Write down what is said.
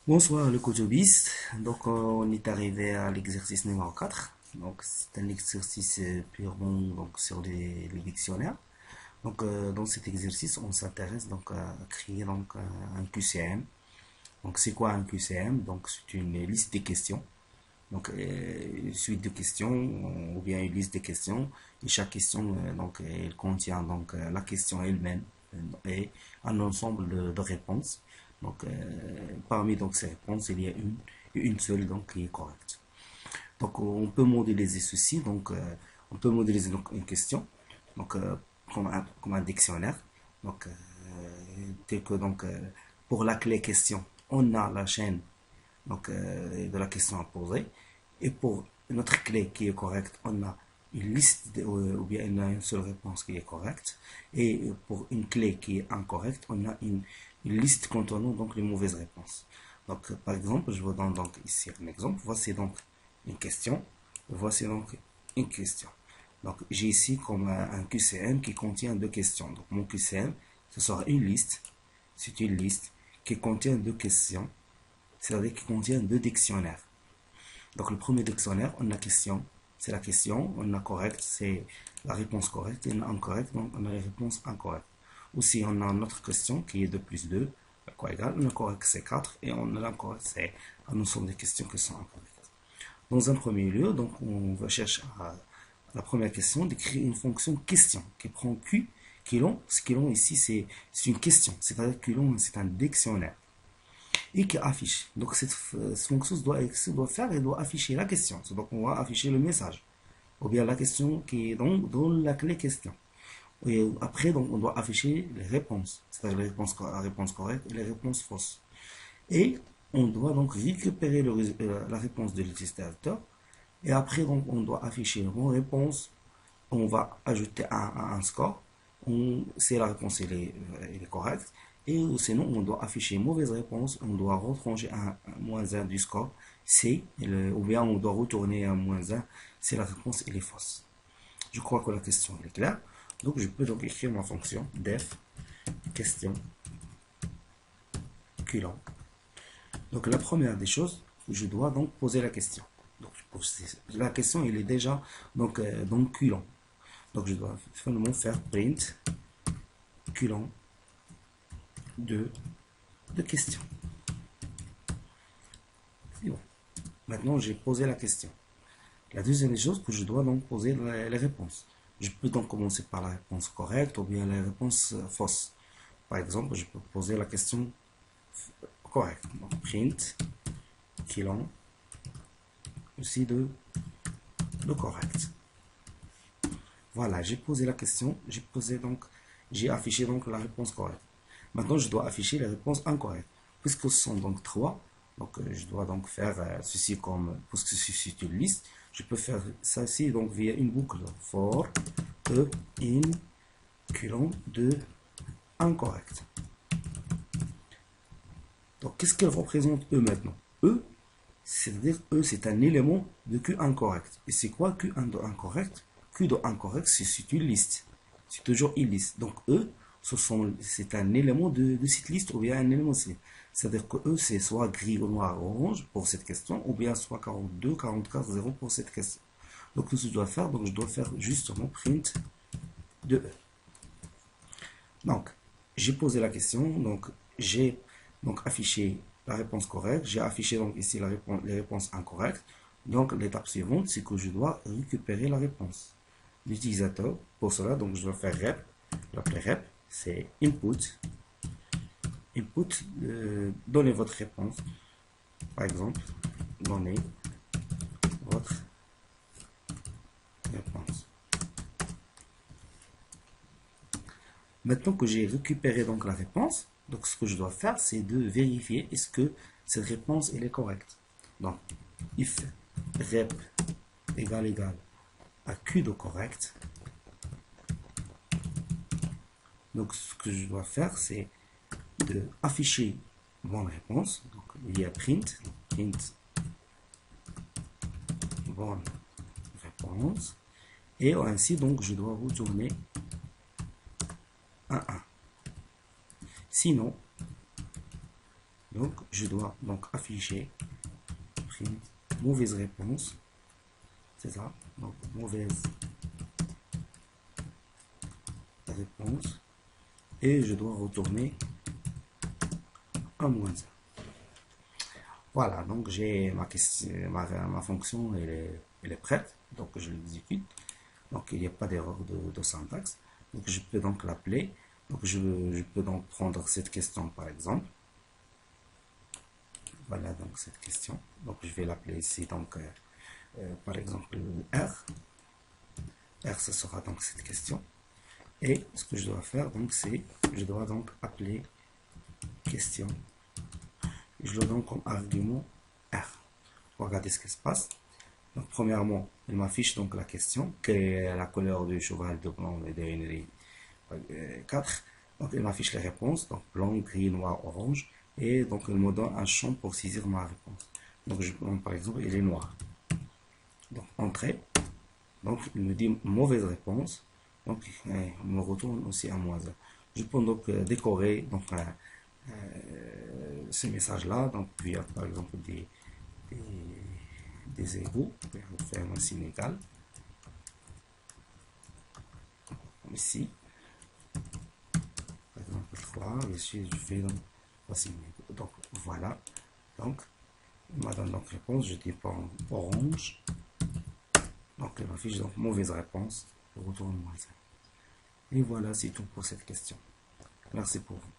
Bonsoir le Kojobis. On est arrivé à l'exercice numéro 4. Donc c'est un exercice purement sur les dictionnaires. Dans cet exercice, on s'intéresse à créer un QCM. Donc c'est quoi un QCM? Donc c'est une liste de questions. Une suite de questions ou bien une liste de questions. Et chaque question elle contient la question elle-même et un ensemble de réponses. Parmi ces réponses, il y a une seule qui est correcte. On peut modéliser ceci. On peut modéliser une question donc, euh, comme un dictionnaire. Tel que pour la clé question, on a la chaîne de la question à poser. Et pour notre clé qui est correcte, on a une liste ou bien on a une seule réponse qui est correcte. Et pour une clé qui est incorrecte, on a une liste contenant les mauvaises réponses. Par exemple, je vous donne ici un exemple. Voici une question. Voici une question. J'ai ici comme un QCM qui contient deux questions. Donc, mon QCM, ce sera une liste. C'est une liste qui contient deux questions, c'est-à-dire qui contient deux dictionnaires. Donc, le premier dictionnaire, on a question, c'est la question, on a correct, c'est la réponse correcte, et on a incorrect, donc on a la réponse incorrecte. Aussi, on a une autre question qui est 2 plus 2, quoi égal, on a correct, c'est 4, et on a l'incorrect, c'est un ensemble de questions qui sont incorrectes. Dans un premier lieu, on va chercher à la première question d'écrire une fonction question qui prend Q, ce qui l'on ici, c'est une question, c'est-à-dire que c'est un dictionnaire et qui affiche. Donc cette fonction doit faire et doit afficher la question. Donc on va afficher le message ou bien la question qui est dans la clé question. Et après on doit afficher les réponses, c'est-à-dire la réponse correcte et les réponses fausses. Et on doit donc récupérer la réponse de l'utilisateur et après on doit afficher une bonne réponse. On va ajouter un score. Si la réponse elle est correcte. Et sinon, on doit afficher une mauvaise réponse. On doit retrancher un moins 1 du score. Ou bien on doit retourner un moins 1 si la réponse elle est fausse. Je crois que la question est claire. Donc je peux écrire ma fonction def question culon. Donc la première des choses, je dois donc poser la question. Donc la question elle est déjà dans culon. Donc je dois finalement faire print culon de questions. Et bon. Maintenant, j'ai posé la question. La deuxième chose que je dois donc poser les réponses. Je peux donc commencer par la réponse correcte ou bien la réponse fausse. Par exemple, je peux poser la question correcte. Donc, print kilon aussi de correct. Voilà, j'ai posé la question, j'ai affiché la réponse correcte. Maintenant, je dois afficher les réponses incorrectes. Puisque ce sont donc trois, je dois donc faire ceci comme, puisque c'est une liste, je peux faire ça ici via une boucle for e in culon de incorrect. Donc, qu'est-ce qu'elle représente E maintenant? E, c'est-à-dire E, c'est un élément de Q incorrect. Et c'est quoi Q incorrect? Q de incorrect, c'est une liste. C'est toujours une liste. Donc E, c'est un élément de cette liste ou bien un élément aussi. C'est-à-dire que E, c'est soit gris ou noir ou orange pour cette question, ou bien soit 42, 44, 0 pour cette question. Donc, ce que je dois faire, je dois faire justement print de E. Donc, j'ai posé la question, j'ai affiché la réponse correcte, j'ai affiché ici les réponses incorrectes. Donc, l'étape suivante, c'est que je dois récupérer la réponse l'utilisateur. Pour cela, je dois faire rep. L'appeler rep, c'est input. Input, donnez votre réponse. Par exemple, donnez votre réponse. Maintenant que j'ai récupéré la réponse, ce que je dois faire, c'est de vérifier est-ce que cette réponse elle est correcte. Donc, if rep égale à q de correct, donc ce que je dois faire, c'est de afficher bonne réponse, donc via print bonne réponse, et ainsi je dois retourner un 1. Sinon, Donc, je dois donc afficher prime mauvaise réponse. C'est ça. Donc, mauvaise réponse. Et je dois retourner un moins 1. Voilà, donc j'ai ma question, ma fonction, elle est prête. Donc, je l'exécute. Donc, il n'y a pas d'erreur de syntaxe. Donc, je peux donc l'appeler. Donc, je peux donc prendre cette question par exemple. Voilà donc cette question. Donc, je vais l'appeler ici, donc, par exemple, R. R, ce sera donc cette question. Et ce que je dois faire, donc, c'est, je dois donc appeler question. Je le donne comme argument R. Regardez ce qui se passe. Donc, premièrement, il m'affiche donc la question, quelle est la couleur du cheval de blanc et de Henry 4. Donc, il m'affiche les réponses, donc blanc, gris, noir, orange. Et donc, il me donne un champ pour saisir ma réponse. Donc, par exemple, il est noir. Donc, entrée. Donc, il me dit mauvaise réponse. Donc, il me retourne aussi à moins 1. Je peux donc décorer donc, ce message-là, donc via par exemple des égaux, on faire un signe égal, comme ici, par exemple 3, ici je fais donc un signe égal. Donc voilà, donc il m'a donné donc réponse, je dis pas orange, donc il m'affiche donc mauvaise réponse, je retourne moins 1. Et voilà, c'est tout pour cette question. Merci pour vous.